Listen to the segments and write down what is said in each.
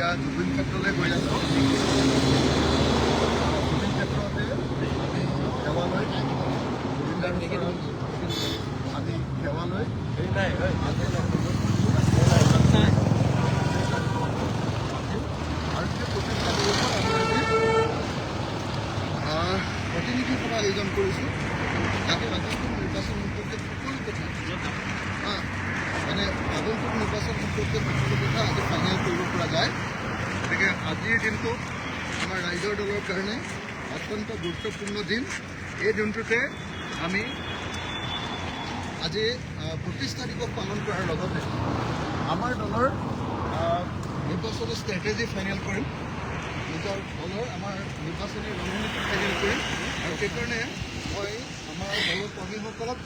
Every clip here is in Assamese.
এতিয়া জুবিন ক্ষেত্ৰলৈ গৈ আছোঁ। জুবিন ক্ষেত্ৰতে আমি সেৱা লৈ আমি সেৱা লৈ প্ৰতিনিধি সভা আয়োজন কৰিছোঁ। যাতে আগন্তুক নিৰ্বাচন সম্পৰ্কে সকলো কথা মানে আগন্তুক নিৰ্বাচন সম্পৰ্কে সকলো কথা আজি ফাইনেল কৰিব পৰা যায়। গতিকে আজিৰ দিনটো আমাৰ ৰাইজৰ দলৰ কাৰণে অত্যন্ত গুৰুত্বপূৰ্ণ দিন। এই দিনটোতে আমি আজি প্ৰতিষ্ঠা দিৱস পালন কৰাৰ লগতে আমাৰ দলৰ নিৰ্বাচনী ষ্ট্ৰেটেজি ফাইনেল কৰিম, নিজৰ দলৰ আমাৰ নিৰ্বাচনী ৰণনীতি ফাইনেল কৰিম। আৰু সেইকাৰণে মই আমাৰ দলৰ কৰ্মীসকলক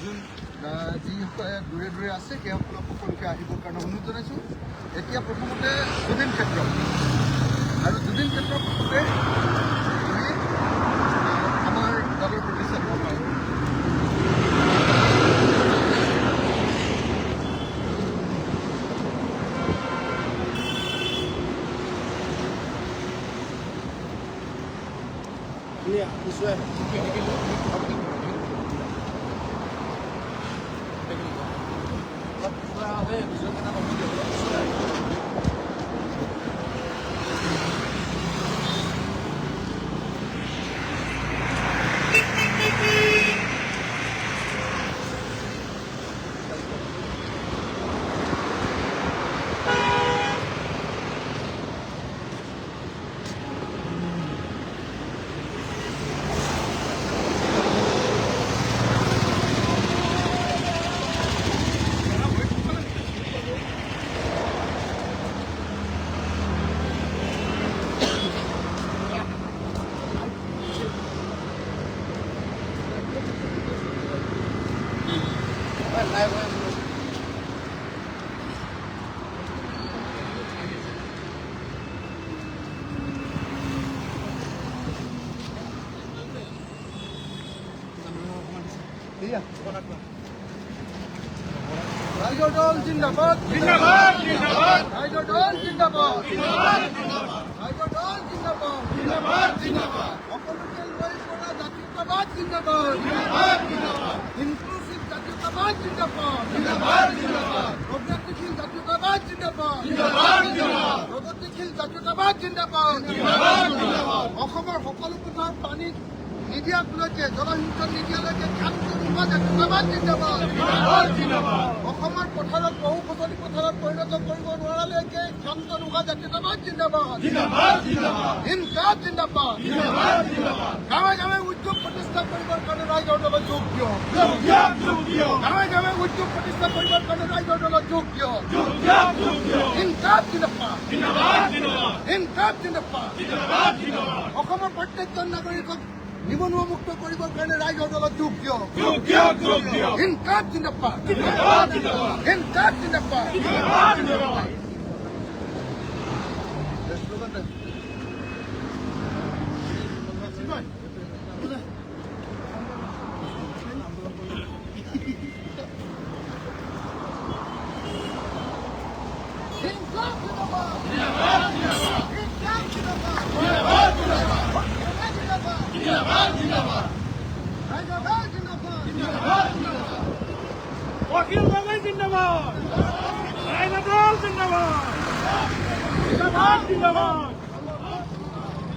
যিসকলে দূৰে দূৰে আছে সেইসকলক সকলোকে আহিবৰ কাৰণে অনুৰোধ জনাইছোঁ। এতিয়া প্ৰথমতে জুবিন ক্ষেত্ৰ আৰু জুবিন ক্ষেত্ৰৰ প্ৰথমতে আমি আমাৰ দলৰ প্ৰতিষ্ঠা দিব পাৰোঁ। ৰাইজৰ দল জিন্দাবাদ, জিন্দাবাদ, জিন্দাবাদ। ৰাইজৰ দল জিন্দাবাদ, জিন্দাবাদ, জিন্দাবাদ। ৰাইজৰ দল জিন্দাবাদ, জিন্দাবাদ, জিন্দাবাদ। সকলোকে লৈ পৰা জাতীয়তাবাদ জিন্দাবাদ, জিন্দাবাদ, জিন্দাবাদ। ইনক্লুসিভ জাতীয়তাবাদ জিন্দাবাদ, জিন্দাবাদ, জিন্দাবাদ। প্ৰগতিশীল জাতীয়তাবাদ জিন্দাবাদ, জিন্দাবাদ, জিন্দাবাদ। প্ৰগতিশীল জাতীয়তাবাদ জিন্দাবাদ, জিন্দাবাদ, জিন্দাবাদ। অসমৰ সকলো পথাৰ পানী নিদিয়ালৈকে জলসিঞ্চন নিদিয়ালৈকে ক্ষান্ত নোহোৱা জাতীয়তাবাদ জিন্দাবাদ, জিন্দাবাদ, জিন্দাবাদ। অসমৰ পথাৰত বহু ফচলি পথাৰত পৰিণত কৰিব নোৱাৰালৈকে ক্ষান্ত নোহোৱা জাতীয়তাবাদ জিন্দাবাদ, জিন্দাবাদ, জিন্দাবাদ। ইনকাব জিন্দাবাদ, জিন্দাবাদ, জিন্দাবাদ। গাঁৱে গাঁৱে উদ্যোগ প্ৰতিষ্ঠা কৰিবৰ কাৰণে ৰাইজৰ দলত যোগ দিয়ক, যোগ দিয়ক, যোগ দিয়ক। গাঁৱে গাঁৱে উদ্যোগ প্ৰতিষ্ঠা কৰিবৰ কাৰণে ৰাইজৰ দলত যোগ দিয়ক, যোগ দিয়ক, যোগ দিয়ক। ইনকাব জিন্দাবাদ, জিন্দাবাদ, জিন্দাবাদ। ইনকাব জিন্দাবাদ, জিন্দাবাদ, জিন্দাবাদ। অসমৰ প্ৰত্যেকজন নাগৰিকক নিবনুৱামুক্ত কৰিবৰ কাৰণে ৰাইজৰ দলত যোগ দিয়ক, যোগ দিয়ক, যোগ দিয়ক। ইনকাব জিন্দাবাদ, জিন্দাবাদ, জিন্দাবাদ। ইনকাব জিন্দাবাদ, জিন্দাবাদ, জিন্দাবাদ। Wakil Banggai Zindabad, Raja Dol Zindabad, Zindabad, Zindabad.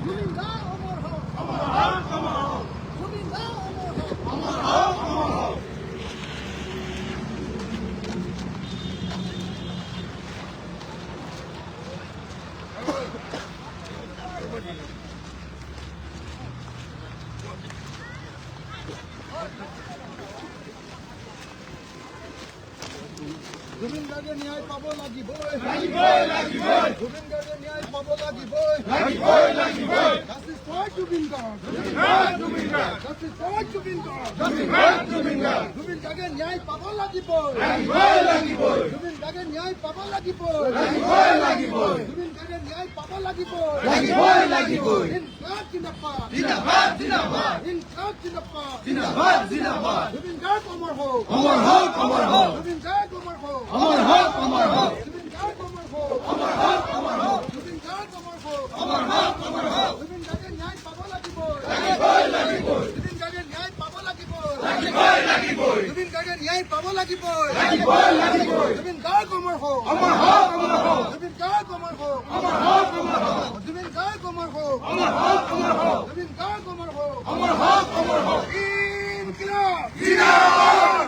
জুবিনদাৰ অমৰ হওক, Amar Haq, Amar Haq, জুবিনদাৰ অমৰ হওক। Amar Haq, Amar Haq. Zubeen গাৰ্গে ন্যায় পাব লাগিবই, লাগিবই, লাগিবই, জুবিন গাৰ্গে ন্যায় পাব লাগিবই, লাগিবই, লাগিবই। Justice for Zubin Garg, Zindabad, Zubin Garg, justice for Zubin Garg, Zindabad, Zubin Garg. Zubin গাৰ্গে ন্যায় পাব লাগিবই, লাগিবই, লাগিবই, জুবিন গাৰ্গে ন্যায় পাব লাগিবই, লাগিবই, লাগিবই, জুবিন গাৰ্গে ন্যায় পাব লাগিবই, লাগিবই, লাগিবই। ইনকাব জিন্দাবাদ, Zindabad, Zindabad, ইনকাব জিন্দাবাদ, Zindabad, Zindabad. জুবিন গাৰ্গ অমৰ হওক, Amar Haq, Amar Haq, Zubeen Garg অমৰ হওক, Amar Haq, Amar Haq, Zubeen Garg অমৰ হওক, Amar Haq, Amar Haq. Zubeen Garg অমৰ হওক অমৰ হওক অমৰ হওক জুবিন গাৰ্গ অমৰ হওক অমৰ হওক অমৰ হওক জুবিন গাৰ্গ অমৰ হওক অমৰ হওক অমৰ হওক জুবিন গাৰ্গ অমৰ হওক অমৰ হওক অমৰ হওক ইনকিলাব জিন্দাবাদ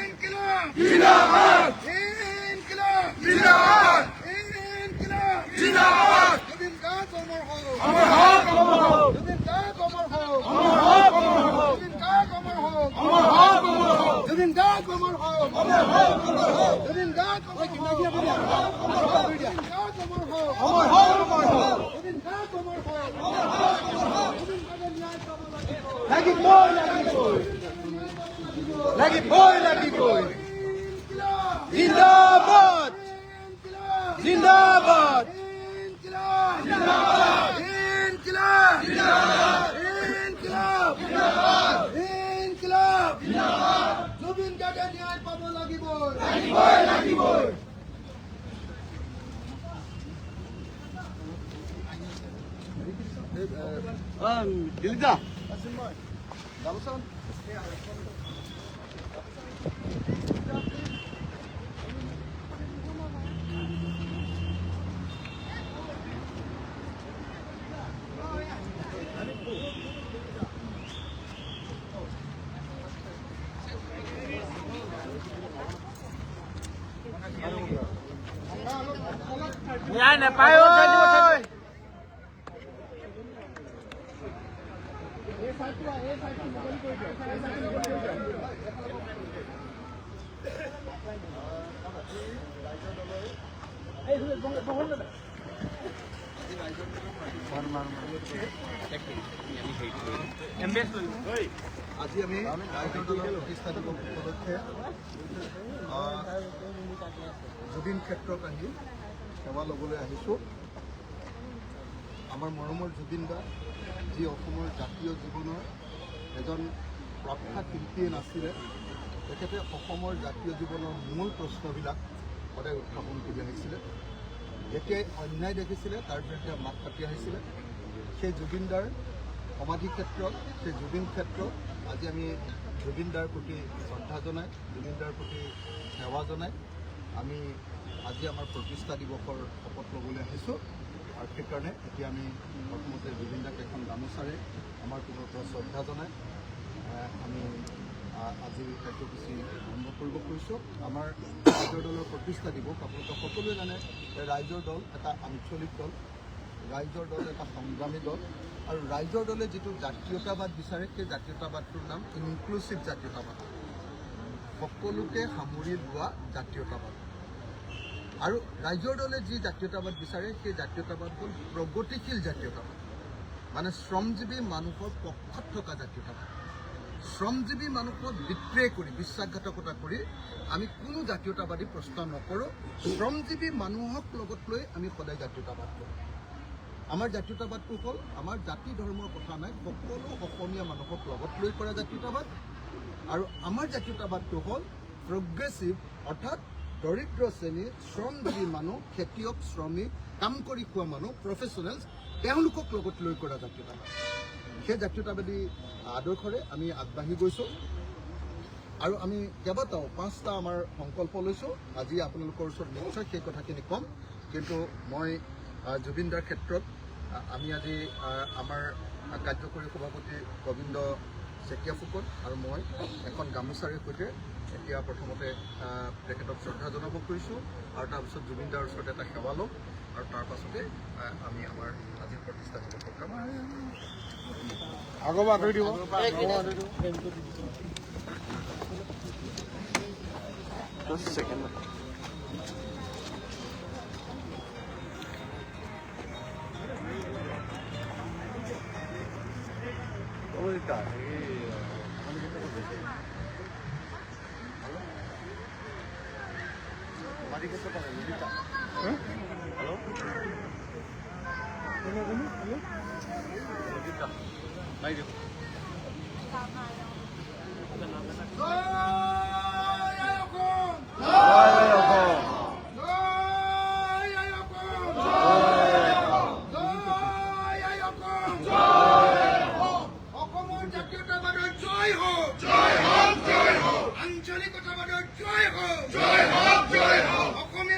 ইনকিলাব জিন্দাবাদ ইনকিলাব জিন্দাবাদ ইনকিলাব জিন্দাবাদ জুবিন গাৰ্গ অমৰ হওক অমৰ হওক অমৰ হওক জুবিন গাৰ্গ অমৰ হওক অমৰ হওক অমৰ হওক জুবিন গাৰ্গ অমৰ হওক অমৰ হওক অমৰ হওক জুবিন গাৰ্গ অমৰ হওক অমৰ হওক অমৰ হওক জুবিন গাৰ্গ অমৰ হওক জুবিন গাৰ্গ অমৰ হওক অমৰ হওক অমৰ হওক জুবিন গাৰ্গ অমৰ হওক জুবিন গাৰ্গৰ ন্যায় পাব লাগিবই লাগিবই লাগিবই ইনকিলাব জিন্দাবাদ ইনকিলাব জিন্দাবাদ ইনকিলাব জিন্দাবাদ ইনকিলাব জিন্দাবাদ ইনকিলাব ইনকিলাব জুবিন গাৰ্গে ন্যায় পাব লাগিবই লাগিবই লাগিবই দিলিতা ন্যায় নাপায় ঐ আজি আমি ৰাইজৰ দলৰ প্ৰতিষ্ঠা দিৱস উপলক্ষে জুবিন ক্ষেত্ৰত আহি সেৱা ল'বলৈ আহিছোঁ। আমাৰ মৰমৰ জুবিন দা যি অসমৰ জাতীয় জীৱনৰ এজন প্ৰখ্যাত শিল্পীয়ে নাছিলে, তেখেতে অসমৰ জাতীয় জীৱনৰ মূল প্ৰশ্নবিলাক সদায় উত্থাপন কৰি আহিছিলে। যেতিয়াই অন্যায় দেখিছিলে তাৰ বিৰুদ্ধে মাত কাটি আহিছিলে। সেই জুবিন দাৰ সমাধি ক্ষেত্ৰত, সেই জুবিন ক্ষেত্ৰত আজি আমি জুবিন দাৰ প্ৰতি শ্ৰদ্ধা জনাই, জুবিন দাৰ প্ৰতি সেৱা জনাই আমি আজি আমাৰ প্ৰতিষ্ঠা দিৱসৰ শপত ল'বলৈ আহিছোঁ। আৰু সেইকাৰণে এতিয়া আমি প্ৰথমতে জুবিন দাক এখন গামোচাৰে আমাৰ পুনৰ পৰা শ্ৰদ্ধা জনাই আমি আজি কাৰ্যসূচী আৰম্ভ কৰিব খুজিছোঁ। আমাৰ ৰাইজৰ দলৰ প্ৰতিষ্ঠা দিৱস আপোনালোকে সকলোৱে জানে যে ৰাইজৰ দল এটা আঞ্চলিক দল, ৰাইজৰ দল এটা সংগ্ৰামী দল, আৰু ৰাইজৰ দলে যিটো জাতীয়তাবাদ বিচাৰে সেই জাতীয়তাবাদটোৰ নাম ইনক্লুচিভ জাতীয়তাবাদ, সকলোকে সামৰি লোৱা জাতীয়তাবাদ। আৰু ৰাইজৰ দলে যি জাতীয়তাবাদ বিচাৰে সেই জাতীয়তাবাদ হ'ল প্ৰগতিশীল জাতীয়তাবাদ, মানে শ্ৰমজীৱী মানুহৰ পক্ষত থকা জাতীয়তাবাদ। শ্ৰমজীৱী মানুহক বিট্ৰে কৰি, বিশ্বাসঘাতকতা কৰি আমি কোনো জাতীয়তাবাদী প্ৰস্তাৱ নকৰোঁ। শ্ৰমজীৱী মানুহক লগত লৈ আমি সদায় জাতীয়তাবাদ কৰোঁ। আমাৰ জাতীয়তাবাদটো হ'ল আমাৰ জাতি ধৰ্মৰ কথা নাই, সকলো অসমীয়া মানুহক লগত লৈ কৰা জাতীয়তাবাদ। আৰু আমাৰ জাতীয়তাবাদটো হ'ল প্ৰগ্ৰেছিভ, অৰ্থাৎ দৰিদ্ৰ শ্ৰেণী, শ্ৰমজীৱী মানুহ, খেতিয়ক, শ্ৰমিক, কাম কৰি খোৱা মানুহ, প্ৰফেচনেলছ, তেওঁলোকক লগত লৈ কৰা জাতীয়তাবাদ। সেই জাতীয়তাবাদী আদৰ্শৰে আমি আগবাঢ়ি গৈছোঁ আৰু আমি কেইবাটাও 5টা আমাৰ সংকল্প লৈছোঁ। আজি আপোনালোকৰ ওচৰত নিশ্চয় সেই কথাখিনি ক'ম, কিন্তু মই জুবিন দাৰ ক্ষেত্ৰত আমি আজি আমাৰ কাৰ্যকৰী সভাপতি গোবিন্দ চেতিয়া ফুকন আৰু মই এখন গামোচাৰে সৈতে এতিয়া প্ৰথমতে তেখেতক শ্ৰদ্ধা জনাব খুজিছোঁ আৰু তাৰপিছত জুবিন দাৰ ওচৰত এটা সেৱা ল'ম আৰু তাৰ পাছতে আমি আমাৰ আজিৰ প্ৰতিষ্ঠা দিৱসৰ কাম আগৰ বাতৰি দিব অসমৰ জাতীয়তাবাদৰ জয় হওক, আঞ্চলিকতাবাদৰ জয় হওক, অসমীয়া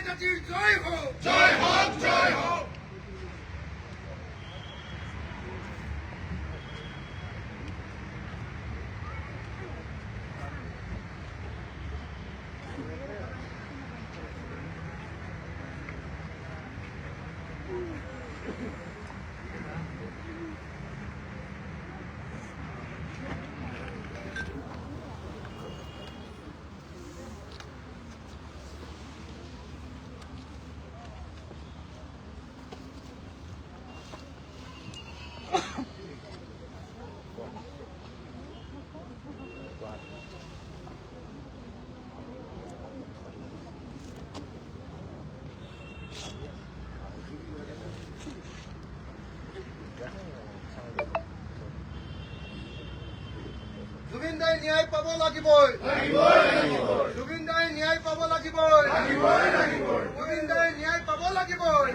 জুবিন দাই ন্যায় পাব লাগিবই। জুবিন দাই ন্যায় পাব লাগিবই। জুবিন দাই ন্যায় পাব লাগিবই।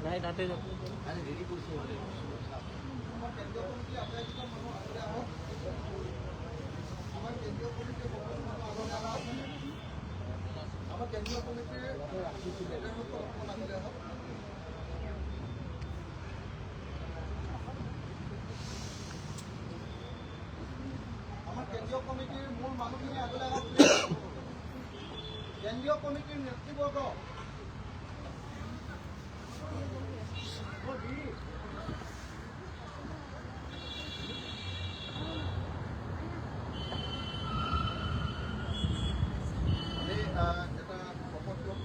নাই তাতে আমাৰ কেন্দ্ৰীয় কমিটিৰ মূল মানুহখিনি আগলৈ আহক। কেন্দ্ৰীয় কমিটিৰ নেতৃবৰ্গ এটা শপত ল'ম।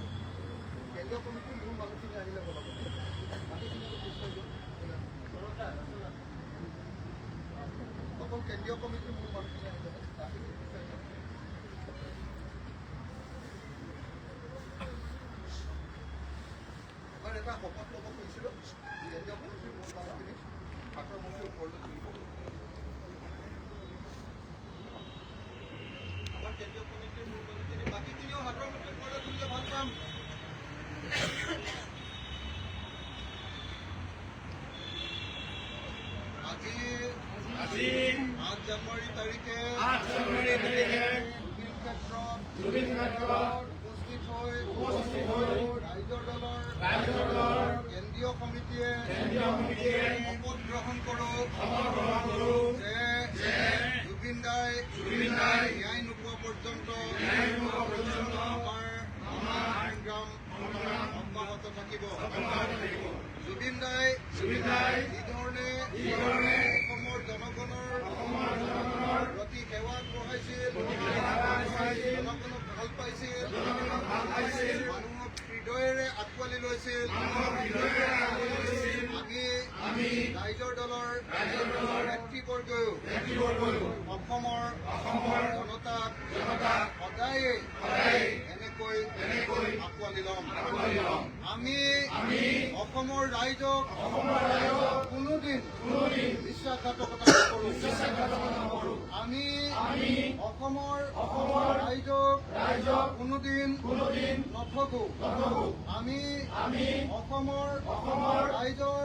কেন্দ্ৰীয় কমিটিৰ মূল মানুহখিনি আহিলে হ'ব। অকল কেন্দ্ৰীয় কমিটিৰ মূল মানুহখিনি আহিলে মই এটা শপত ল'ব খুজিছিলোঁ। কেন্দ্ৰীয় কমিটিৰ মূল মানুহখিনি হাতৰ মুঠিৰ ওপৰলৈ তুলিব। আমাৰ কেন্দ্ৰীয় কমিটিৰ মূল মানুহখিনি বাকীখিনিও হাতৰ মুঠিৰ ওপৰলৈ তুলিলে ভাল পাম। আজি 8 জানুৱাৰী তাৰিখে জুবিন ক্ষেত্ৰত উপস্থিত হৈ ৰাইজৰ দলৰ কেন্দ্ৰীয় কমিটিয়ে শপত গ্ৰহণ কৰোঁ যে জুবিন দাই ন্যায় নোপোৱা পৰ্যন্ত আমাৰ সংগ্ৰাম অব্যাহত থাকিব। জুবিন দাই যিধৰণে অসমৰ জনগণৰ প্ৰতি সেৱা আগবঢ়াইছিল, জনগণক ভাল পাইছিল, মানুহক হৃদয়েৰে আঁকোৱালি লৈছিল। আমি ৰাইজৰ দলৰ নেতৃবৰ্গও অসমৰ জনতাক সদায়ে এনেকৈ আঁকোৱালি ল'ম। আমি অসমৰ ৰাইজক কোনোদিন বিশ্বাসঘাতকতা নকৰোঁ। আমি অসমৰ ৰাইজক কোনোদিন নঠগো। আমি অসমৰ ৰাইজৰ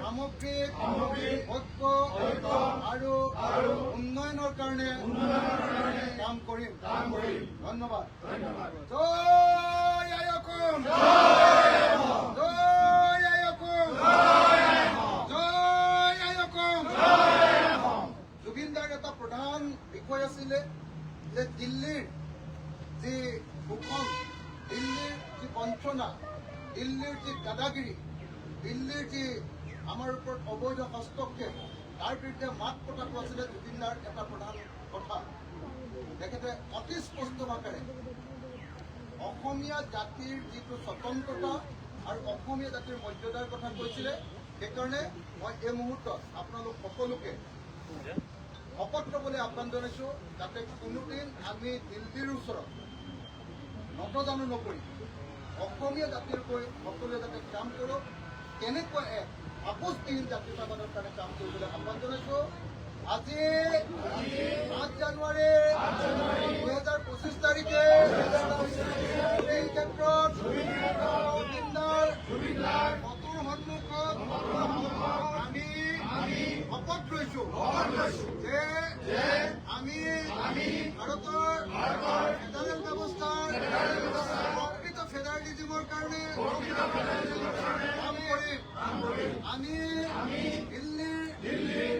সামগ্ৰিক ঐক্য আৰু উন্নয়নৰ কাৰণে কাম কৰিম। ধন্যবাদ। জয় আই অসম। জয় আই অসম। জয় আই অসম। জুবিন দাৰ এটা প্ৰধান বিষয় আছিলে যে দিল্লীৰ যি শোষণ, দিল্লীৰ যি বঞ্চনা, দিল্লীৰ যি দাদাগিৰি, দিল্লীৰ যি আমাৰ ওপৰত অবৈধ হস্তক্ষেপ, তাৰ বিৰুদ্ধে মাত পতাটো আছিলে জুবিন দাৰ এটা প্ৰধান কথা। তেখেতে অতি স্পষ্ট ভাষাৰে অসমীয়া জাতিৰ যিটো স্বতন্ত্ৰতা আৰু অসমীয়া জাতিৰ মৰ্যাদাৰ কথা কৈছিলে। সেইকাৰণে মই এই মুহূৰ্তত আপোনালোক সকলোকে শপত ল'বলৈ আহ্বান জনাইছোঁ যাতে কোনোদিন আমি দিল্লীৰ ওচৰত নতজানু নকৰি অসমীয়া জাতিৰ হৈ সকলোৱে যাতে কাম কৰক তেনেকুৱা এক আপোচবিহীন জাতীয়তাবাদৰ কাৰণে কাম কৰিবলৈ আহ্বান জনাইছোঁ। আজি 8 জানুৱাৰী 2025 তাৰিখে এই ক্ষেত্ৰত জুবিনদাৰ মতৰ সন্মুখত আমি শপত লৈছোঁ যে আমি ভাৰতৰ ফেডাৰেল ব্যৱস্থাৰ প্ৰকৃত ফেডাৰেলিজিমৰ কাৰণে কাম কৰিম। আমি দিল্লীৰ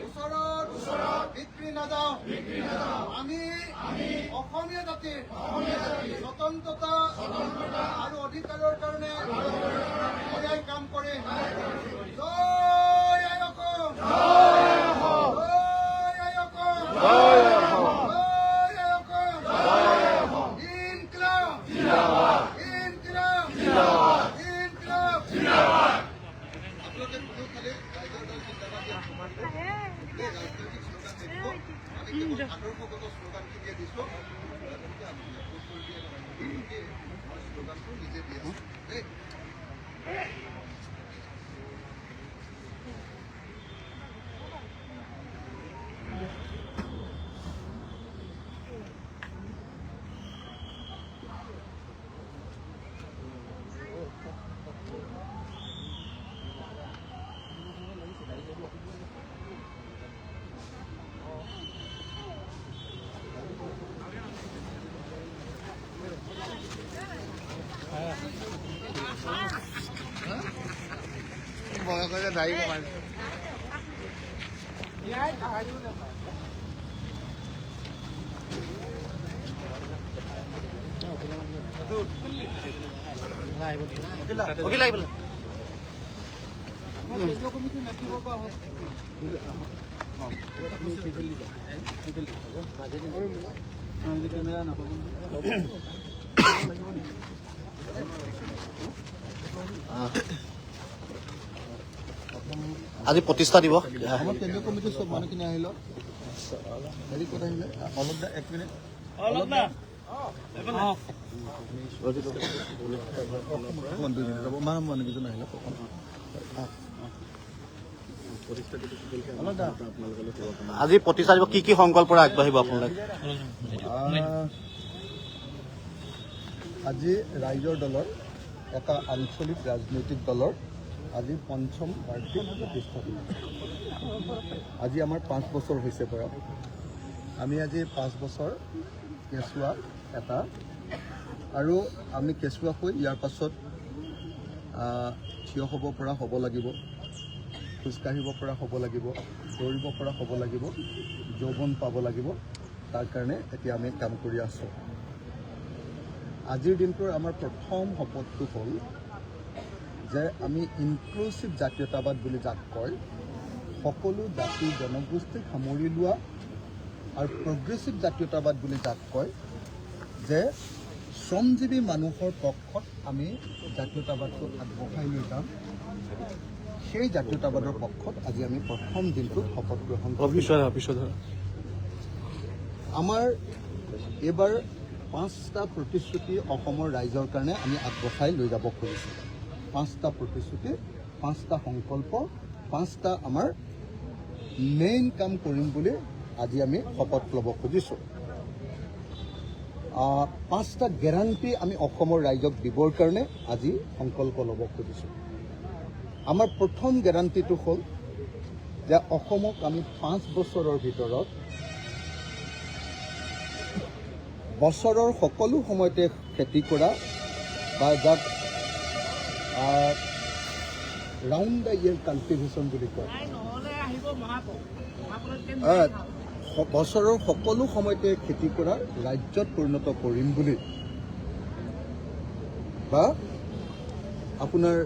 ওচৰত বিক্ৰী নাযাওঁ। আমি অসমীয়া জাতিৰ স্বতন্ত্ৰতা আৰু অধিকাৰৰ কাৰণে সদায় কাম কৰিম। জয় আই অসম! জয় আই অসম! জয় আই অসম! ইনকলাব! ইনকলাব! ইনকলাব! আপোনালোকে কোনেও খালি ৰাইজৰ দল জিন্দাবাদ ৰাজনৈতিক শ্লোগান নিদিব। আমি কেৱল আদৰ্শগত শ্লোগানখিনিয়ে দিছোঁ। গতিকে আপুনি শ্লোগানটো নিজে দি আছোঁ দেই। বগা করে দাড়ি কমাই আজি প্ৰতিষ্ঠা দিব আমাৰ কেন্দ্ৰীয় কমিটিৰ চব মানুহখিনি আহিল। হেৰি ক'ত আহিলে? অলপ দা 1 মিনিট। মানুহকেইজন আহিলে। আজি প্ৰতিষ্ঠা দিব কি সংকল্পৰে আগবাঢ়িব আপোনালোকে? আজি ৰাইজৰ দলৰ এটা আঞ্চলিক ৰাজনৈতিক দলৰ আজি ৫ম বাৰ্ষিক প্ৰতিষ্ঠা দিন। আজি আমাৰ 5 বছৰ হৈছে বয়স। আমি আজি 5 বছৰ কেঁচুৱা এটা আৰু আমি কেঁচুৱা হৈ ইয়াৰ পাছত থিয় হ'ব পৰা হ'ব লাগিব, খোজকাঢ়িব পৰা হ'ব লাগিব, দৌৰিব পৰা হ'ব লাগিব, যৌৱন পাব লাগিব। তাৰ কাৰণে এতিয়া আমি কাম কৰি আছোঁ। আজিৰ দিনটোৰ আমাৰ প্ৰথম শপতটো হ'ল যে আমি ইনক্লুচিভ জাতীয়তাবাদ বুলি যাক কয়, সকলো জাতি জনগোষ্ঠীক সামৰি লোৱা, আৰু প্ৰগ্ৰেছিভ জাতীয়তাবাদ বুলি যাক কয় যে শ্ৰমজীৱী মানুহৰ পক্ষত আমি জাতীয়তাবাদটো আগবঢ়াই লৈ যাম। সেই জাতীয়তাবাদৰ পক্ষত আজি আমি প্ৰথম দিনটোত শপত গ্ৰহণ কৰিছোঁ। আমাৰ এইবাৰ 5টা প্ৰতিশ্ৰুতি অসমৰ ৰাইজৰ কাৰণে আমি আগবঢ়াই লৈ যাব খুজিছোঁ। 5টা প্ৰতিশ্ৰুতি, 5টা সংকল্প, 5টা আমাৰ মেইন কাম কৰিম বুলি আজি আমি শপত ল'ব খুজিছোঁ। 5টা গেৰাণ্টি আমি অসমৰ ৰাইজক দিবৰ কাৰণে আজি সংকল্প ল'ব খুজিছোঁ। আমাৰ প্ৰথম গেৰাণ্টিটো হ'ল যে অসমক আমি 5 বছৰৰ ভিতৰত বছৰৰ সকলো সময়তে খেতি কৰা বা যাক ৰাউণ্ড দ্য ইয়েৰ কাল্টিভেশ্যন বুলি কয়, বছৰৰ সকলো সময়তে খেতি কৰা ৰাজ্যত পৰিণত কৰিম বুলি, বা আপোনাৰ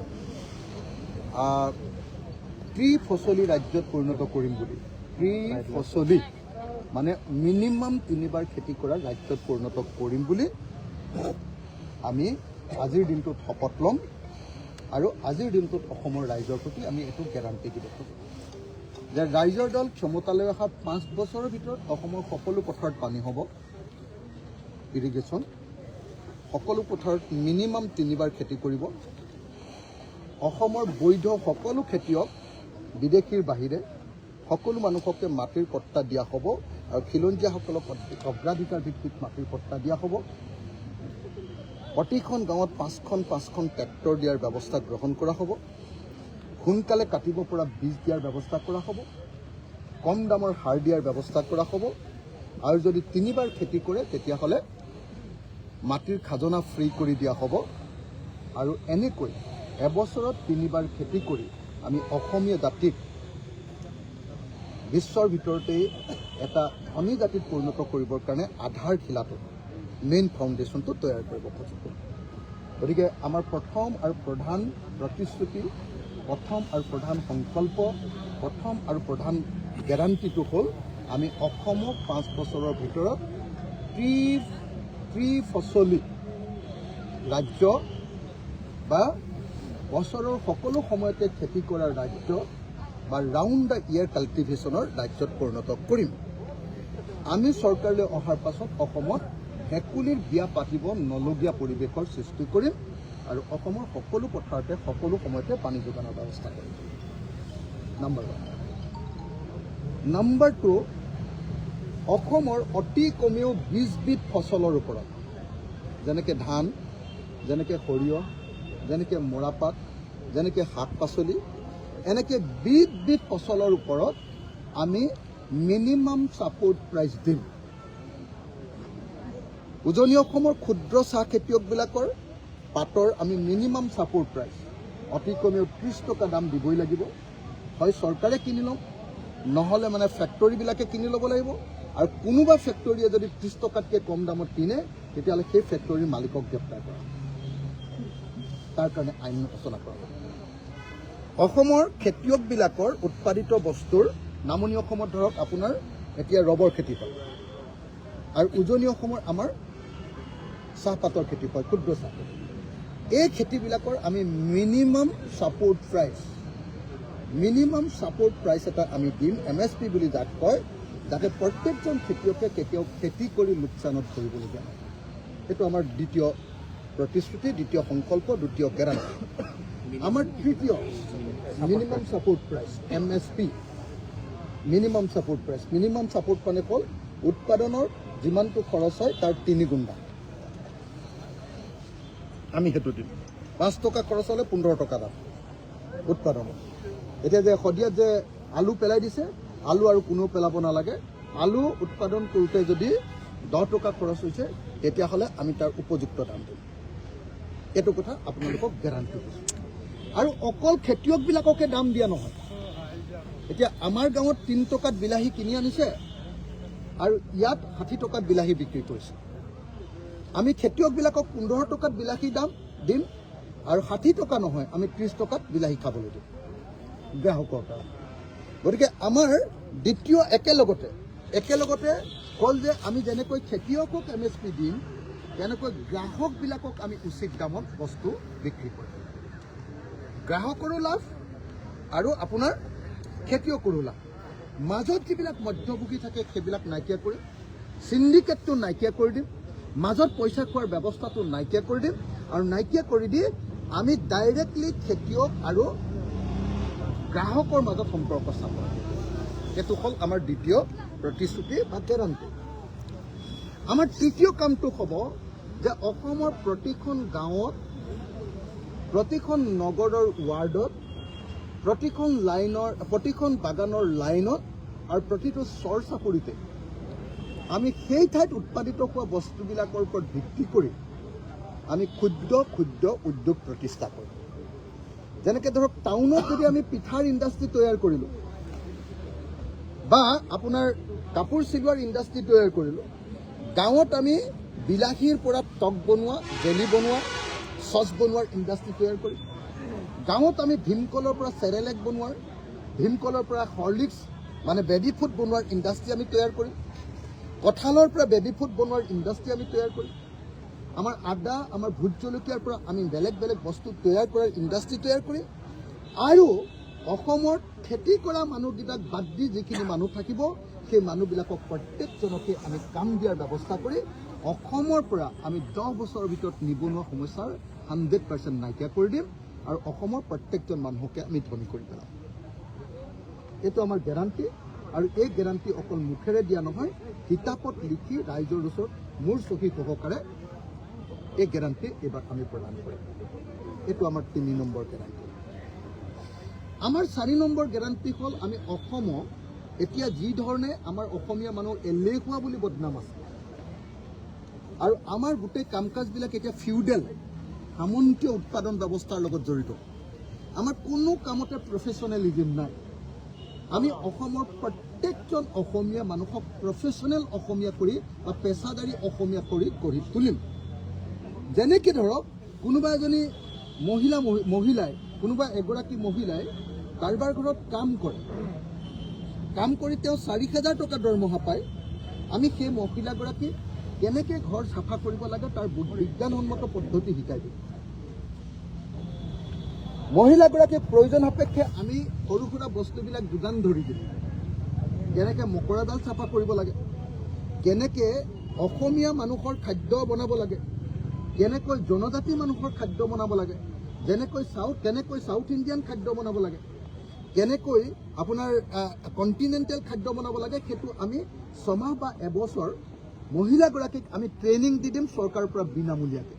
ত্ৰিফচলী ৰাজ্যত পৰিণত কৰিম বুলি। ত্ৰিফচলী মানে মিনিমাম 3বাৰ খেতি কৰা ৰাজ্যত পৰিণত কৰিম বুলি আমি আজিৰ দিনটোত শপত ল'ম। আৰু আজিৰ দিনটোত অসমৰ ৰাইজৰ প্ৰতি আমি এইটো গেৰাণ্টি দিব খোজোঁ যে ৰাইজৰ দল ক্ষমতালৈ অহা 5 বছৰৰ ভিতৰত অসমৰ সকলো পথাৰত পানী হ'ব, ইৰিগেশ্যন, সকলো পথাৰত মিনিমাম 3বাৰ খেতি কৰিব। অসমৰ বৈধ সকলো খেতিয়ক বিদেশীৰ বাহিৰে সকলো মানুহকে মাটিৰ পট্টা দিয়া হ'ব আৰু খিলঞ্জীয়াসকলক অগ্ৰাধিকাৰ ভিত্তিত মাটিৰ পট্টা দিয়া হ'ব। প্ৰতিখন গাঁৱত 5খন ট্ৰেক্টৰ দিয়াৰ ব্যৱস্থা গ্ৰহণ কৰা হ'ব। সোনকালে কাটিব পৰা বীজ দিয়াৰ ব্যৱস্থা কৰা হ'ব। কম দামৰ সাৰ দিয়াৰ ব্যৱস্থা কৰা হ'ব। আৰু যদি 3বাৰ খেতি কৰে তেতিয়াহ'লে মাটিৰ খাজনা ফ্ৰী কৰি দিয়া হ'ব। আৰু এনেকৈ এবছৰত 3বাৰ খেতি কৰি আমি অসমীয়া জাতিক বিশ্বৰ ভিতৰতেই এটা ধনী জাতিত পৰিণত কৰিবৰ কাৰণে আধাৰশিলাটো মেইন ফাউণ্ডেশ্যনটো তৈয়াৰ কৰিব খুজিছোঁ। গতিকে আমাৰ প্ৰথম আৰু প্ৰধান প্ৰতিশ্ৰুতি, প্ৰথম আৰু প্ৰধান সংকল্প, প্ৰথম আৰু প্ৰধান গেৰাণ্টিটো হ'ল আমি অসমক 5 বছৰৰ ভিতৰত ত্ৰিফচলী ৰাজ্য বা বছৰৰ সকলো সময়তে খেতি কৰাৰ ৰাজ্য বা ৰাউণ্ড দ্য ইয়েৰ কাল্টিভেশ্যনৰ ৰাজ্যত পৰিণত কৰিম। আমি চৰকাৰলৈ অহাৰ পাছত অসমত ভেকুলীৰ বিয়া পাতিব নলগীয়া পৰিৱেশৰ সৃষ্টি কৰিম আৰু অসমৰ সকলো পথাৰতে সকলো সময়তে পানী যোগানৰ ব্যৱস্থা কৰিম। নম্বৰ 1। নম্বৰ 2, অসমৰ অতি কমেও 20 বিধ ফচলৰ ওপৰত, যেনেকৈ ধান, যেনেকৈ সৰিয়হ, যেনেকৈ মৰাপাট, যেনেকৈ শাক পাচলি, এনেকৈ বিধ ফচলৰ ওপৰত আমি মিনিমাম ছাপোৰ্ট প্ৰাইচ দিম। উজনি অসমৰ ক্ষুদ্ৰ চাহ খেতিয়কবিলাকৰ পাতৰ আমি মিনিমাম ছাপোৰ্ট প্ৰাইচ অতি কমেও 30 টকা দাম দিবই লাগিব। হয় চৰকাৰে কিনি ল'ম, নহ'লে মানে ফেক্টৰীবিলাকে কিনি ল'ব লাগিব। আৰু কোনোবা ফেক্টৰীয়ে যদি 30 টকাতকৈ কম দামত কিনে তেতিয়াহ'লে সেই ফেক্টৰীৰ মালিকক গ্ৰেপ্তাৰ কৰা, তাৰ কাৰণে আইন ৰচনা কৰা। অসমৰ খেতিয়কবিলাকৰ উৎপাদিত বস্তুৰ নামনি অসমত ধৰক আপোনাৰ এতিয়া ৰবৰ খেতি হয় আৰু উজনি অসমৰ আমাৰ চাহপাতৰ খেতি হয়, ক্ষুদ্ৰ চাহ। এই খেতিবিলাকৰ আমি মিনিমাম ছাপোৰ্ট প্ৰাইচ এটা আমি দিম, MSP বুলি যাক কয়, যাতে প্ৰত্যেকজন খেতিয়কে কেতিয়াও খেতি কৰি লোকচানত ভৰিবলগীয়া নহয়। এইটো আমাৰ দ্বিতীয় প্ৰতিশ্ৰুতি, দ্বিতীয় সংকল্প, দ্বিতীয় গেৰাণ্টি। আমাৰ তৃতীয় minimum support price, MSP, minimum support price. Minimum support মানে হ'ল উৎপাদনৰ যিমানটো খৰচ হয় তাৰ 3 গুণ দাম আমি সেইটো দিম। 5 টকা খৰচ হ'লে 15 টকা দাম উৎপাদনৰ। এতিয়া যে শদিয়াত যে আলু পেলাই দিছে, আলু আৰু কোনেও পেলাব নালাগে। আলু উৎপাদন কৰোঁতে যদি 10 টকা খৰচ হৈছে তেতিয়াহ'লে আমি তাৰ উপযুক্ত দাম দিম। এইটো কথা আপোনালোকক গেৰাণ্টি দিছোঁ। আৰু অকল খেতিয়কবিলাককে দাম দিয়া নহয়। এতিয়া আমাৰ গাঁৱত 3 টকাত বিলাহী কিনি আনিছে আৰু ইয়াত 60 টকাত বিলাহী বিক্ৰী কৰিছে। আমি খেতিয়কবিলাকক 15 টকাত বিলাহী দাম দিম আৰু 60 টকা নহয়, আমি 30 টকাত বিলাহী খাবলৈ দিম গ্ৰাহকৰ কাৰণে। গতিকে আমাৰ দ্বিতীয় একেলগতে হ'ল যে আমি যেনেকৈ খেতিয়কক MSP দিম, তেনেকৈ গ্ৰাহকবিলাকক আমি উচিত দামত বস্তু বিক্ৰী কৰিম। গ্ৰাহকৰো লাভ আৰু আপোনাৰ খেতিয়কৰো লাভ। মাজত যিবিলাক মধ্যভোগী থাকে সেইবিলাক নাইকিয়া কৰিম, চিণ্ডিকেটটো নাইকিয়া কৰি দিম, মাজত পইচা খোৱাৰ ব্যৱস্থাটো নাইকিয়া কৰি দিম আৰু নাইকিয়া কৰি দি আমি ডাইৰেক্টলি খেতিয়ক আৰু গ্ৰাহকৰ মাজত সম্পৰ্ক স্থাপন কৰিম। এইটো হ'ল আমাৰ দ্বিতীয় প্ৰতিশ্ৰুতি বা গেৰাণ্টি। আমাৰ তৃতীয় কামটো হ'ব যে অসমৰ প্ৰতিখন গাঁৱত, প্ৰতিখন নগৰৰ ৱাৰ্ডত, প্ৰতিখন বাগানৰ লাইনত আৰু প্ৰতিটো চৰ চাপৰিতে আমি সেই ঠাইত উৎপাদিত হোৱা বস্তুবিলাকৰ ওপৰত ভিত্তি কৰি আমি ক্ষুদ্ৰ উদ্যোগ প্ৰতিষ্ঠা কৰিম। যেনেকৈ ধৰক টাউনত যদি আমি পিঠাৰ ইণ্ডাষ্ট্ৰি তৈয়াৰ কৰিলোঁ বা আপোনাৰ কাপোৰ চিলোৱাৰ ইণ্ডাষ্ট্ৰি তৈয়াৰ কৰিলোঁ, গাঁৱত আমি বিলাহীৰ পৰা টক বনোৱা, জেলি বনোৱা, চচ বনোৱাৰ ইণ্ডাষ্ট্ৰি তৈয়াৰ কৰিম। গাঁৱত আমি ভীমকলৰ পৰা চেৰেলেক বনোৱাৰ, ভীমকলৰ পৰা হৰলিক্স মানে বেবী ফুড বনোৱাৰ ইণ্ডাষ্ট্ৰি আমি তৈয়াৰ কৰিম। কঁঠালৰ পৰা বেবী ফুড বনোৱাৰ ইণ্ডাষ্ট্ৰি আমি তৈয়াৰ কৰিম। আমাৰ আদা, আমাৰ ভোট জলকীয়াৰ পৰা আমি বেলেগ বস্তু তৈয়াৰ কৰাৰ ইণ্ডাষ্ট্ৰি তৈয়াৰ কৰিম। আৰু অসমৰ খেতি কৰা মানুহকেইটাক বাদ দি যিখিনি মানুহ থাকিব সেই মানুহবিলাকক প্ৰত্যেকজনকে আমি কাম দিয়াৰ ব্যৱস্থা কৰি অসমৰ পৰা আমি 10 বছৰৰ ভিতৰত নিবনুৱা সমস্যাৰ 100% নাইকিয়া কৰি দিম আৰু অসমৰ প্ৰত্যেকজন মানুহকে আমি ধনী কৰি পেলাম। এইটো আমাৰ গেৰাণ্টি আৰু এই গেৰাণ্টি অকল মুখেৰে দিয়া নহয়, কিতাপত লিখি ৰাইজৰ ওচৰত মোৰ চহী সহকাৰে এই গেৰাণ্টি এইবাৰ আমি প্ৰদান কৰিম। এইটো আমাৰ 3 নম্বৰ গেৰাণ্টি। আমাৰ 4 নম্বৰ গেৰাণ্টি হ'ল আমি অসমক এতিয়া যি ধৰণে আমাৰ অসমীয়া মানুহ এলেহুৱা বুলি বদনাম আছে আৰু আমাৰ গোটেই কাম কাজবিলাক এতিয়া ফিউডেল সামন্তীয় উৎপাদন ব্যৱস্থাৰ লগত জড়িত। আমাৰ কোনো কামতে প্ৰফেচনেলিজিম নাই। আমি অসমৰ প্ৰত্যেকজন অসমীয়া মানুহক প্ৰফেচনেল অসমীয়া কৰি বা পেছাদাৰী অসমীয়া কৰি গঢ়ি তুলিম। যেনেকৈ ধৰক কোনোবা এজনী মহিলাই কোনোবা এগৰাকী মহিলাই কাৰোবাৰ ঘৰত কাম কৰি তেওঁ 4,000 টকা দৰমহা পায়। আমি সেই মহিলাগৰাকীক কেনেকৈ ঘৰ চাফা কৰিব লাগে তাৰ বিজ্ঞানসন্মত পদ্ধতি শিকাই দিম। মহিলাগৰাকীক প্ৰয়োজন সাপেক্ষে আমি সৰু সুৰা বস্তুবিলাক যোগান ধৰি দিম। কেনেকৈ মকৰাজাল চাফা কৰিব লাগে, কেনেকৈ অসমীয়া মানুহৰ খাদ্য বনাব লাগে, কেনেকৈ জনজাতি মানুহৰ খাদ্য বনাব লাগে, কেনেকৈ চাউথ ইণ্ডিয়ান খাদ্য বনাব লাগে, কেনেকৈ আপোনাৰ কণ্টিনেণ্টেল খাদ্য বনাব লাগে, সেইটো আমি 6 মাহ বা এবছৰ মহিলাগৰাকীক আমি ট্ৰেইনিং দি দিম চৰকাৰৰ পৰা বিনামূলীয়াকৈ।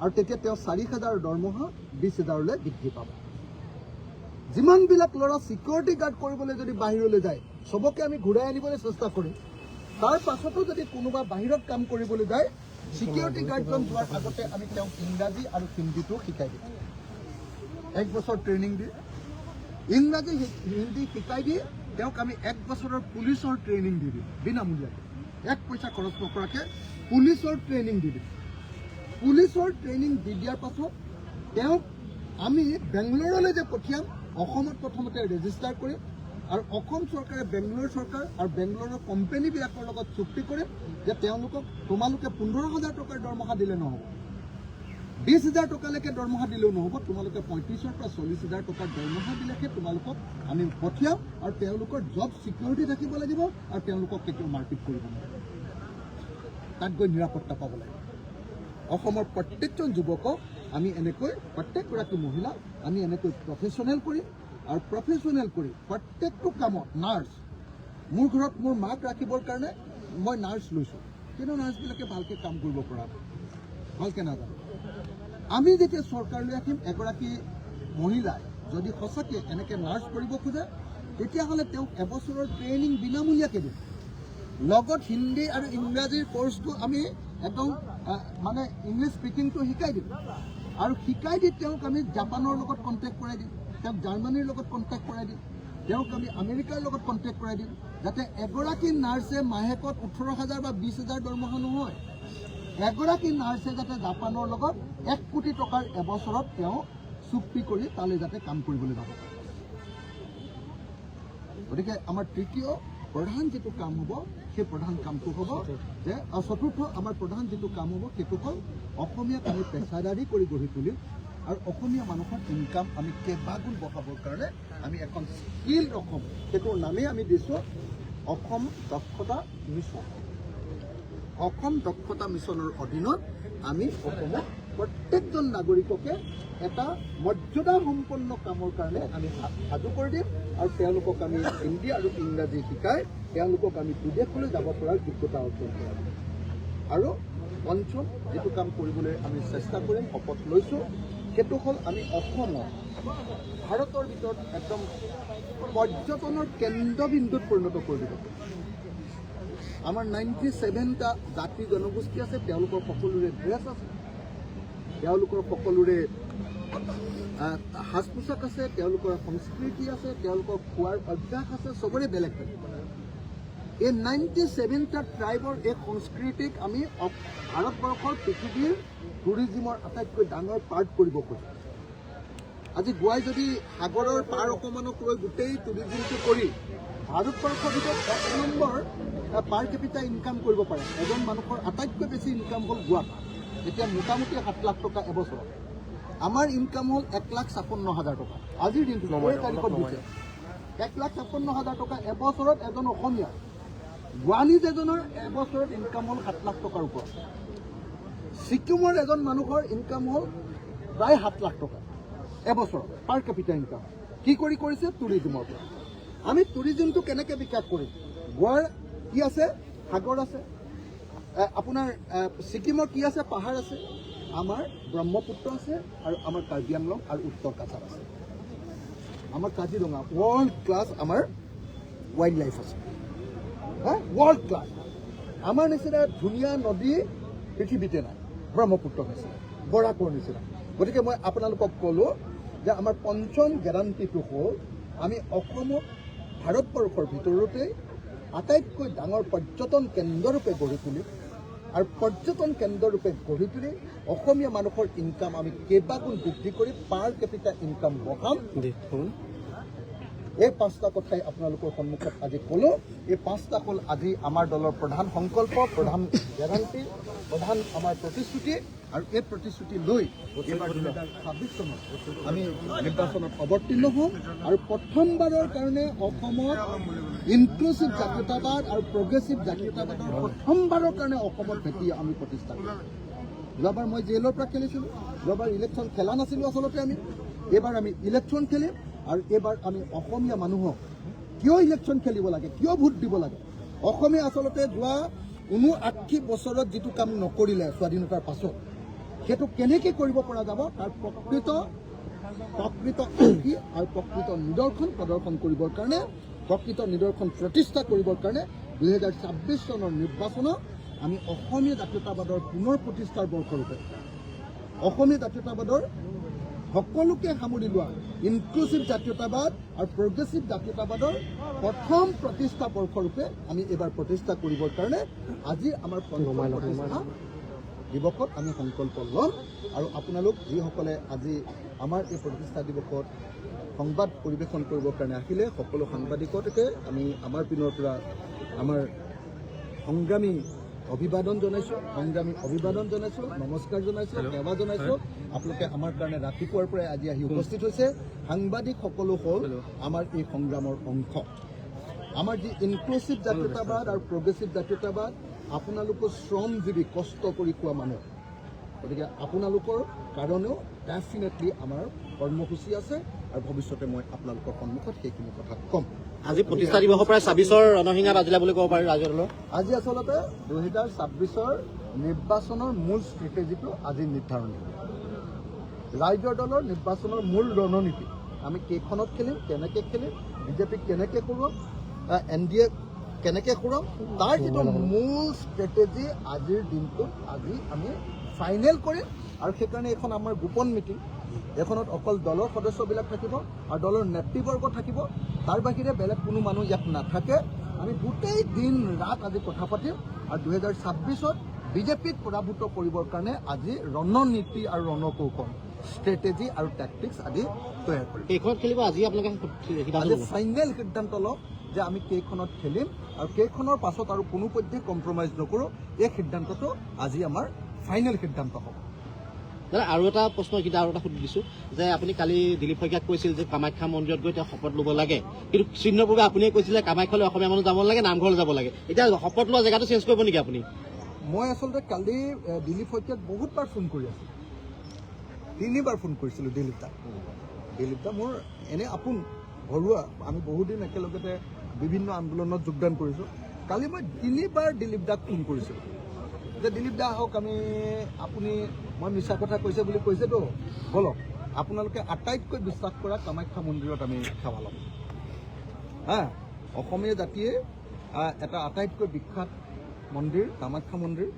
আৰু তেতিয়া তেওঁ 4,000 দৰমহা 20,000লৈ বৃদ্ধি পাব। যিমানবিলাক ল'ৰা ছিকিউৰিটি গাৰ্ড কৰিবলৈ যদি বাহিৰলৈ যায় চবকে আমি ঘূৰাই আনিবলৈ চেষ্টা কৰিম। তাৰ পাছতো যদি কোনোবা বাহিৰত কাম কৰিবলৈ যায় ছিকিউৰিটি গাৰ্ডজন যোৱাৰ আগতে আমি তেওঁক ইংৰাজী আৰু হিন্দীটো শিকাই দিম। 1 বছৰ ট্ৰেইনিং দি ইংৰাজী হিন্দী শিকাই দি তেওঁক আমি 1 বছৰৰ পুলিচৰ ট্ৰেইনিং দি দিম বিনামূলীয়াকৈ। 1 পইচা খৰচ নকৰাকৈ পুলিচৰ ট্ৰেইনিং দি দিম। পুলিচৰ ট্ৰেইনিং দি দিয়াৰ পাছত তেওঁক আমি বেংগলোৰলৈ যে পঠিয়াম, অসমত প্ৰথমতে ৰেজিষ্টাৰ কৰিম আৰু অসম চৰকাৰে বেংগলোৰ চৰকাৰ আৰু বেংগলোৰৰ কোম্পানীবিলাকৰ লগত চুক্তি কৰিম যে তোমালোকে 15,000 টকাৰ দৰমহা দিলে নহ'ব, 20,000 টকালৈকে দৰমহা দিলেও নহ'ব, তোমালোকে 35,000 পৰা 40,000 টকাৰ দৰমহা দিলেহে তোমালোকক আমি পঠিয়াম আৰু তেওঁলোকৰ জব ছিকিউৰিটি থাকিব লাগিব আৰু তেওঁলোকক কেতিয়াও মাৰপিট কৰিব নালাগিব, তাত গৈ নিৰাপত্তা পাব লাগিব। অসমৰ প্ৰত্যেকজন যুৱকক আমি এনেকৈ প্ৰত্যেকগৰাকী মহিলাক আমি এনেকৈ প্ৰফেচনেল কৰিম আৰু প্ৰফেচনেল কৰি প্ৰত্যেকটো কামত নাৰ্ছ, মোৰ ঘৰত মোৰ মাক ৰাখিবৰ কাৰণে মই নাৰ্ছ লৈছোঁ, কিন্তু নাৰ্ছবিলাকে ভালকৈ কাম কৰিব পৰা নাই, ভালকৈ নাজানে। আমি যেতিয়া চৰকাৰলৈ আহিম এগৰাকী মহিলাই যদি সঁচাকৈ এনেকৈ নাৰ্ছ কৰিব খোজে তেতিয়াহ'লে তেওঁক এবছৰৰ ট্ৰেইনিং বিনামূলীয়াকৈ দিম। লগত হিন্দী আৰু ইংৰাজীৰ কৰ্চটো আমি একদম মানে ইংলিছ স্পিকিংটো শিকাই দিম আৰু শিকাই দি তেওঁক আমি জাপানৰ লগত কণ্টেক্ট কৰাই দিম, তেওঁক জাৰ্মানীৰ লগত কণ্টেক্ট কৰাই দিম, তেওঁক আমি আমেৰিকাৰ লগত কণ্টেক্ট কৰাই দিম, যাতে এগৰাকী নাৰ্ছে মাহেকত 18,000 বা 20,000 দৰমহা নহয়, এগৰাকী নাৰ্ছে যাতে জাপানৰ লগত 1 কোটি টকাৰ এবছৰত তেওঁ চুক্তি কৰি তালৈ যাতে কাম কৰিবলৈ যাব পাৰে। গতিকে আমাৰ তৃতীয় প্ৰধান যিটো কাম হ'ব সেই প্ৰধান কামটো হ'ব যে চতুৰ্থ আমাৰ প্ৰধান যিটো কাম হ'ব সেইটো হ'ল অসমীয়াক আমি পেছাদাৰী কৰি গঢ়ি তুলিম আৰু অসমীয়া মানুহৰ ইনকাম আমি কেইবাগুণ বঢ়াবৰ কাৰণে আমি এখন স্কিল্ড অসম, সেইটোৰ নামেই আমি দিছোঁ অসম দক্ষতা মিছন। অসম দক্ষতা মিছনৰ অধীনত আমি অসমত প্ৰত্যেকজন নাগৰিককে এটা মৰ্যাদা সম্পন্ন কামৰ কাৰণে আমি সাজু কৰি দিম আৰু তেওঁলোকক আমি হিন্দী আৰু ইংৰাজী শিকাই তেওঁলোকক আমি বিদেশলৈ যাব পৰাৰ যোগ্যতা অৰ্জন কৰিম। আৰু পঞ্চম যিটো কাম কৰিবলৈ আমি চেষ্টা কৰিম, শপত লৈছোঁ, সেইটো হ'ল আমি অসমক ভাৰতৰ ভিতৰত একদম পৰ্যটনৰ কেন্দ্ৰবিন্দুত পৰিণত কৰি দিব। আমাৰ 97টা জাতি জনগোষ্ঠী আছে, তেওঁলোকৰ সকলোৰে ড্ৰেছ আছে, তেওঁলোকৰ সকলোৰে সাজ পোছাক আছে, তেওঁলোকৰ সংস্কৃতি আছে, তেওঁলোকৰ খোৱাৰ অভ্যাস আছে, চবৰে বেলেগ বেলেগ। এই 97টা ট্ৰাইবৰ এই সংস্কৃতিক আমি ভাৰতবৰ্ষৰ পৃথিৱীৰ টুৰিজিমৰ আটাইতকৈ ডাঙৰ পাৰ্ট কৰিব খোজোঁ। আজি গোৱাই যদি সাগৰৰ পাৰ অকণমানক লৈ গোটেই টুৰিজিমটো কৰি ভাৰতবৰ্ষৰ ভিতৰত 1 নম্বৰ পাৰ কেপিটা ইনকাম কৰিব পাৰে, এজন মানুহৰ আটাইতকৈ বেছি ইনকাম হ'ল গোৱাত, এতিয়া মোটামুটি 7 লাখ টকা এবছৰত। আমাৰ ইনকাম হ'ল 1,56,000 টকা আজিৰ দিনটো তাৰিখত দিছে, 1,56,000 টকা এবছৰত এজন অসমীয়া। গুৱাহাটীত এজনৰ এবছৰত ইনকাম হ'ল 7 লাখ টকাৰ ওপৰত। ছিকিমৰ এজন মানুহৰ ইনকাম হ'ল প্ৰায় 7 লাখ টকা এবছৰত পাৰ কেপিটা ইনকাম। কি কৰিছে? টুৰিজিমৰ পৰা। আমি টুৰিজিমটো কেনেকৈ বিকাশ কৰিম? গোৱাৰ কি আছে? সাগৰ আছে। আপোনাৰ ছিকিমৰ কি আছে? পাহাৰ আছে। আমাৰ ব্ৰহ্মপুত্ৰ আছে আৰু আমাৰ কাৰ্বি আংলং আৰু উত্তৰ কাছাৰ আছে। আমাৰ কাজিৰঙা ৱৰ্ল্ড ক্লাছ আমাৰ ৱাইল্ড লাইফ আছে, ৱৰ্ল্ড ক্লাছ। আমাৰ নিচিনা ধুনীয়া নদী পৃথিৱীতে নাই, ব্ৰহ্মপুত্ৰৰ নিচিনা, বৰাকৰ নিচিনা। গতিকে মই আপোনালোকক ক'লোঁ যে আমাৰ পঞ্চম গেৰাণ্টিটো হ'ল আমি অসমক ভাৰতবৰ্ষৰ ভিতৰতে আটাইতকৈ ডাঙৰ পৰ্যটন কেন্দ্ৰৰূপে গঢ়ি তুলিম আৰু পৰ্যটন কেন্দ্ৰৰূপে গঢ়ি তুলি অসমীয়া মানুহৰ ইনকাম আমি কেইবাগুণ বৃদ্ধি কৰি পাৰ কেপিটা ইনকাম বঢ়াম। এই 5টা কথাই আপোনালোকৰ সন্মুখত আজি ক'লোঁ। এই 5টা হ'ল আজি আমাৰ দলৰ প্ৰধান সংকল্প, প্ৰধান গেৰাণ্টি, প্ৰধান আমাৰ প্ৰতিশ্ৰুতি। আৰু এই প্ৰতিশ্ৰুতি লৈ এইবাৰ 2026 চনত আমি নিৰ্বাচনত অৱতীৰ্ণ হ'ম আৰু প্ৰথমবাৰৰ কাৰণে অসমত ইনক্লুচিভ জাতীয়তাবাদ আৰু প্ৰগ্ৰেছিভ জাতীয়তাবাদৰ প্ৰথমবাৰৰ কাৰণে অসমত ভেটি আমি প্ৰতিষ্ঠা কৰিম। যোৱাবাৰ মই জেইলৰ পৰা খেলিছিলোঁ, যোৱাবাৰ ইলেকশ্যন খেলা নাছিলোঁ আচলতে আমি। এইবাৰ আমি ইলেকশ্যন খেলিম আৰু এইবাৰ আমি অসমীয়া মানুহক কিয় ইলেকশ্যন খেলিব লাগে, কিয় ভোট দিব লাগে। অসমীয়া আচলতে যোৱা 59 বছৰত যিটো কাম নকৰিলে স্বাধীনতাৰ পাছত, সেইটো কেনেকৈ কৰিব পৰা যাব তাৰ প্ৰকৃত আৰ্হি আৰু প্ৰকৃত নিদৰ্শন প্ৰদৰ্শন কৰিবৰ কাৰণে, প্ৰকৃত নিদৰ্শন প্ৰতিষ্ঠা কৰিবৰ কাৰণে 2026 চনৰ নিৰ্বাচনত আমি অসমীয়া জাতীয়তাবাদৰ পুনৰ প্ৰতিষ্ঠাৰ বৰ্ষৰূপে, অসমীয়া জাতীয়তাবাদৰ সকলোকে সামৰি লোৱা ইনক্লুচিভ জাতীয়তাবাদ আৰু প্ৰগ্ৰেছিভ জাতীয়তাবাদৰ প্ৰথম প্ৰতিষ্ঠা বৰ্ষৰূপে আমি এইবাৰ প্ৰতিষ্ঠা কৰিবৰ কাৰণে আজি আমাৰ প্ৰতিষ্ঠা দিৱসত আমি সংকল্প ল'ম। আৰু আপোনালোক যিসকলে আজি আমাৰ এই প্ৰতিষ্ঠা দিৱসত সংবাদ পৰিৱেশন কৰিবৰ কাৰণে আহিলে, সকলো সাংবাদিককে আমি আমাৰ পিনৰ পৰা আমাৰ সংগ্ৰামী অভিবাদন জনাইছোঁ, নমস্কাৰ জনাইছোঁ, সেৱা জনাইছোঁ। আপোনালোকে আমাৰ কাৰণে ৰাতিপুৱাৰ পৰাই আজি আহি উপস্থিত হৈছে। সাংবাদিকসকলো হ'ল আমাৰ এই সংগ্ৰামৰ অংশ। আমাৰ যি ইনক্লুচিভ জাতীয়তাবাদ আৰু প্ৰগ্ৰেছিভ জাতীয়তাবাদ, আপোনালোকো শ্ৰমজীৱী, কষ্ট কৰি খোৱা মানুহ। গতিকে আপোনালোকৰ কাৰণেও ডেফিনেটলি আমাৰ কৰ্মসূচী আছে আৰু ভৱিষ্যতে মই আপোনালোকৰ সন্মুখত সেইখিনি কথা ক'ম। আজি প্ৰতিষ্ঠা দিৱসৰ পৰা 26ৰ ৰণসিঙা বাজিলা বুলি ক'ব পাৰি ৰাইজৰ দলৰ। আজি আচলতে 2026ৰ নিৰ্বাচনৰ মূল ষ্ট্ৰেটেজিটো আজি নিৰ্ধাৰণ হ'ব। ৰাইজৰ দলৰ নিৰ্বাচনৰ মূল ৰণনীতি আমি কেইখনত খেলিম, কেনেকৈ খেলিম, বিজেপিক কেনেকৈ কৰোঁ, NDA কেনেকৈ কৰোঁ, তাৰ যিটো মূল ষ্ট্ৰেটেজি আজিৰ দিনটোত আজি আমি ফাইনেল কৰিম। আৰু সেইকাৰণে এইখন আমাৰ গোপন মিটিং, এইখনত অকল দলৰ সদস্যবিলাক থাকিব আৰু দলৰ নেতৃবৰ্গ থাকিব। তাৰ বাহিৰে বেলেগ কোনো মানুহ ইয়াত নাথাকে। আমি গোটেই দিন ৰাত আজি কথা পাতিম আৰু 2026ত বিজেপিক পৰাভূত কৰিবৰ কাৰণে আজি ৰণনীতি আৰু ৰণকৌশল, ষ্ট্ৰেটেজি আৰু টেকটিক্স আদি তৈয়াৰ কৰিম। এইখনত খেলিব আজি আপোনালোকে আজি ফাইনেল সিদ্ধান্ত লওক যে আমি কেইখনত খেলিম আৰু কেইখনৰ পাছত আৰু কোনো পধ্যে কম্প্ৰমাইজ নকৰোঁ। এই সিদ্ধান্তটো আজি আমাৰ ফাইনেল সিদ্ধান্ত হ'ব। দাদা আৰু এটা প্ৰশ্ন আৰু এটা সুধি দিছোঁ যে আপুনি কালি দিলীপ শইকীয়াক কৈছিল যে কামাখ্যা মন্দিৰত গৈ তেওঁ শপত ল'ব লাগে, কিন্তু চিহ্নপূৰ্বে আপুনিয়ে কৈছিলে কামাখ্যালৈ অসমীয়া মানুহ যাব নালাগে, নামঘৰলৈ যাব লাগে। এতিয়া শপত লোৱা জেগাটো চেঞ্জ কৰিব নেকি আপুনি? মই আচলতে কালি দিলীপ শইকীয়াক বহুতবাৰ ফোন কৰি আছিলোঁ, 3বাৰ ফোন কৰিছিলোঁ দিলীপ দা মোৰ এনে আপোন ঘৰুৱা, আমি বহুদিন একেলগতে বিভিন্ন আন্দোলনত যোগদান কৰিছোঁ। কালি মই 3বাৰ দিলীপ দাক ফোন কৰিছিলোঁ যে দিলীপ দা আহক, আপুনি মই মিছা কথা কৈছে বুলি কৈছেতো, বলক আপোনালোকে আটাইতকৈ বিশ্বাস কৰা কামাখ্যা মন্দিৰত আমি সেৱা ল'ম। অসমীয়া জাতিয়ে এটা আটাইতকৈ বিখ্যাত মন্দিৰ কামাখ্যা মন্দিৰ,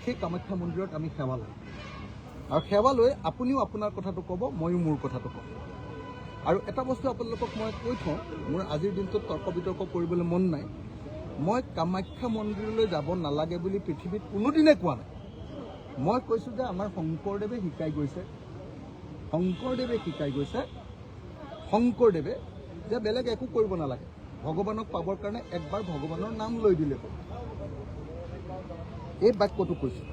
সেই কামাখ্যা মন্দিৰত আমি সেৱা ল'ম। আৰু সেৱা লৈ আপুনিও আপোনাৰ কথাটো ক'ব, ময়ো মোৰ কথাটো ক'ম। আৰু এটা বস্তু আপোনালোকক মই কৈ থওঁ, মোৰ আজিৰ দিনটোত তৰ্ক বিতৰ্ক কৰিবলৈ মন নাই। মই কামাখ্যা মন্দিৰলৈ যাব নালাগে বুলি পৃথিৱীত কোনোদিনে কোৱা নাই। মই কৈছোঁ যে আমাৰ শংকৰদেৱে শিকাই গৈছে যে বেলেগ একো কৰিব নালাগে, ভগৱানক পাবৰ কাৰণে একবাৰ ভগৱানৰ নাম লৈ দিলে হ'ল। এই বাক্যটো কৈছোঁ।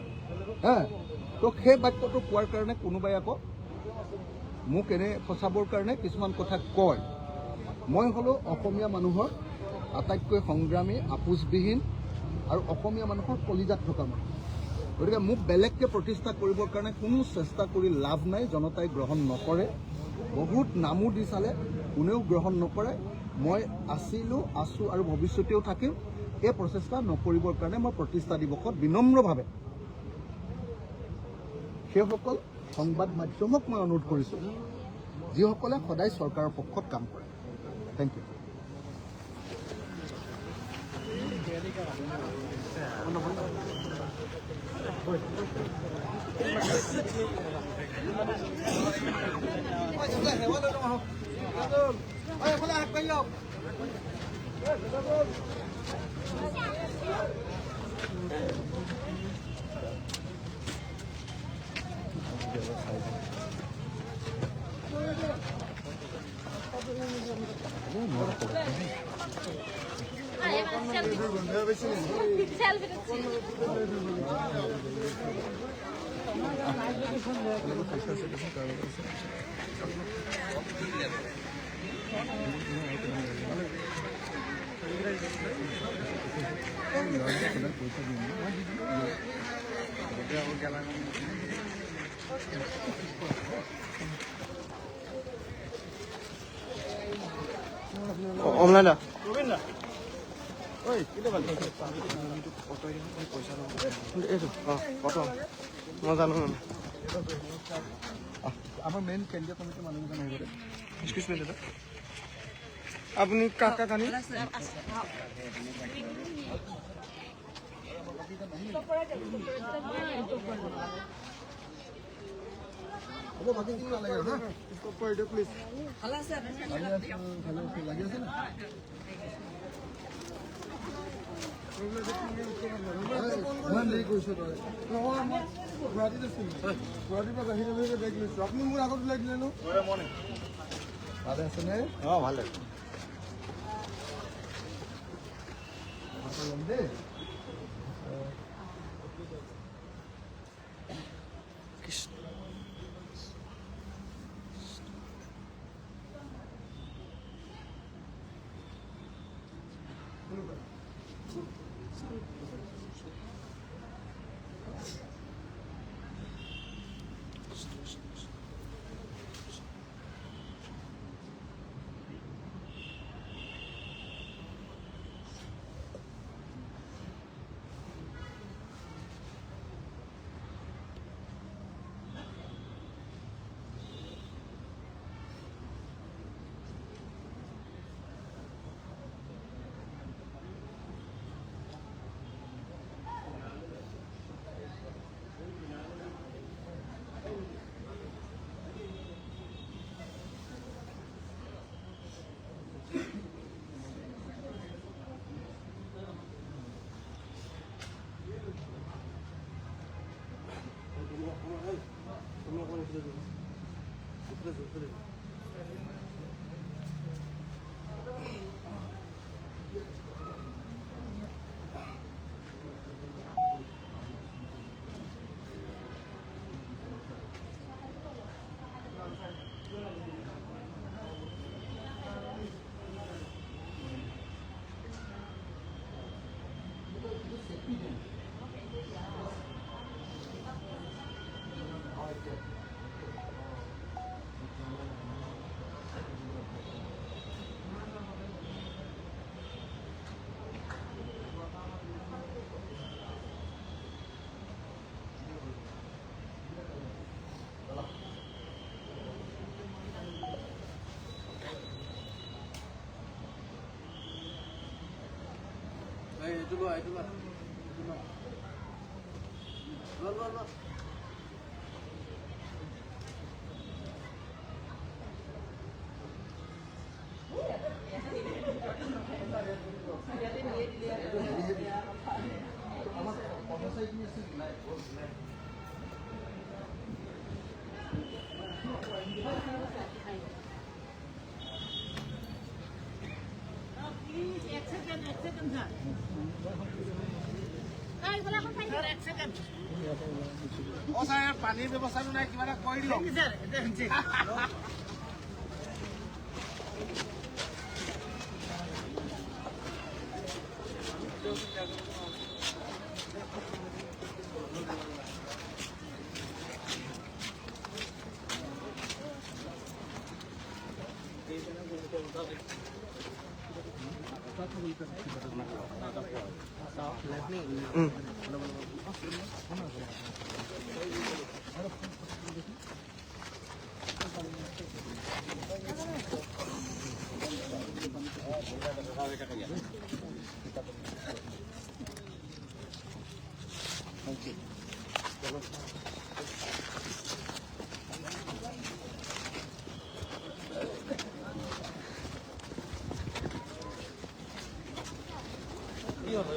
তো সেই বাক্যটো কোৱাৰ কাৰণে কোনোবাই আকৌ মোক এনে ফচাবৰ কাৰণে কিছুমান কথা কয়। মই হ'লেও অসমীয়া মানুহৰ আটাইতকৈ সংগ্ৰামী, আপোচবিহীন আৰু অসমীয়া মানুহৰ কলিজাত থকা মানুহ। গতিকে মোক বেলেগকৈ প্ৰতিষ্ঠা কৰিবৰ কাৰণে কোনো চেষ্টা কৰি লাভ নাই। জনতাই গ্ৰহণ নকৰে, বহুত নামো দি চালে, কোনেও গ্ৰহণ নকৰে। মই আছিলোঁ, আছোঁ আৰু ভৱিষ্যতেও থাকিম। এই প্ৰচেষ্টা নকৰিবৰ কাৰণে মই প্ৰতিষ্ঠা দিৱসত বিনম্ৰভাৱে সেইসকল সংবাদ মাধ্যমক মই অনুৰোধ কৰিছোঁ যিসকলে সদায় চৰকাৰৰ পক্ষত কাম কৰে। Thank U. অমলাইন মই জানো আমাৰ মেইন কেন্দ্ৰীয় কমিটিৰ মানুহজন আহিব। এক্সকিউজ মি দাদা, আপুনি কাক আনি হ'ব, বাকী কোনো নালাগে হা। ষ্টপ কৰি দিয়ক প্লিজ। লাগি আছে না? ইমান দেৰি কৰিছোঁ তই? নহয়, মই গুৱাহাটীত আছিলোঁ। গুৱাহাটীৰ পৰা বাহিৰে বাহিৰে বেগ লৈছোঁ। আপুনি মোৰ আগত ওলাই দিলে নো? ভালে আছেনে? অঁ ভালে। দেই পানীৰ ব্যৱস্থাটো নাই, কিবা এটা কৰি দিয়ক। কি হ'ল